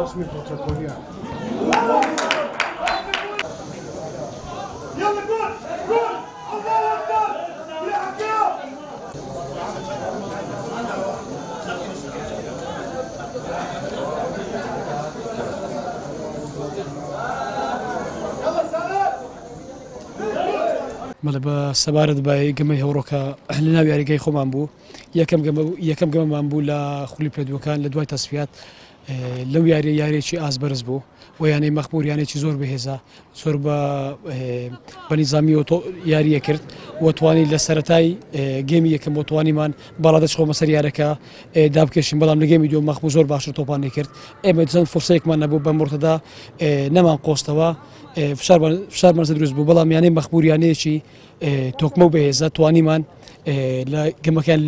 رسمي بروتوكوليا يلا جول جول الله اكبر يا حكام يلا سلام مەڵێ بە سەبارەت بە گەمەی هەوڕۆکە لە ناوی یاریگای خۆمان بوو یەکەم گەمەمان بوو لە خولی پێدوەکان لە دوای تەسفیات لەو یاریێکی ئازبەرز بوو و یانەی مەخبوور یانێکی زۆر بەهێزە زۆر بە نیزامی یاریە کرد و توانی لە سەرەتای گێمی یەکەم بۆ توانیمان باڵادەچ خۆمە سەر یارەکە دابکەشین بەڵام لە گێمی دووە مەخبوو زۆر باشتر تۆپانی کرد ئێمە چەند فورسەیەکمان نەبوو بە مرتەدا نەمان قۆستەوە فشارمان دروست بوو بەڵام یانەی مەخبوور یانەیەکی تۆکمە و بەهێزە توانیمان لە گەمەکان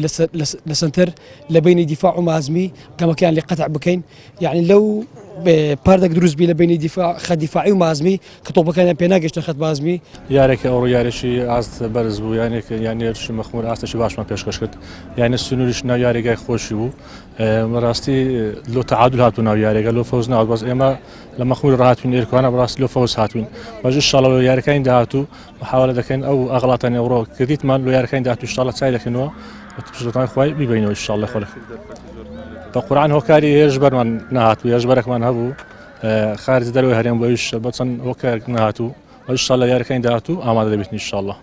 لە سنتر لە بینی دیفاع و مازمی گەمەکان لێ قەتع بکەین یعنی لەو پاردێک دروست بی لە بینی خەت دیفاعی و مازمی کە تۆپەکانیان پێ ناگەشتە خەت مازمی یارێکە ئەوڕۆ یاریشی ئاست بەرز بوو یانێکی مەخمور ئاستەی باشمان پێشکەش کرد یانە سنووریش ناو یاریگای خۆشی بوو بەڕاستی لۆ تەعادل هاتوو ناو یاریگە لۆ فەوز ناوە بەس ئێمە لە مەخمور ڕاتوین ئێرکوانە بەڕاستی لۆ فەوز هاتوین بەش ئینشاڵڵا لۆ یاریەکانی داهاتوو محاولە دەکەین ئەو ئەغڵاتانی ئەوڕۆ کردیتمان لۆ یاریەکانی داهاتوو ئینشاڵڵا چای دەکەینەوە پشتتوانی خوای بیبینەوە ئینشاڵڵا خۆلە بە قورعان هۆکاری هێژبەرمان نەهاتوو هێژبەرێکمان هەبوو خارج دەرەوەی هەرێم بۆ ئەویش بە چەند هۆکار نەهاتوو ئینشاڵڵا یاریەکانی داهاتوو ئامادە دەبێتین ئینشاڵڵا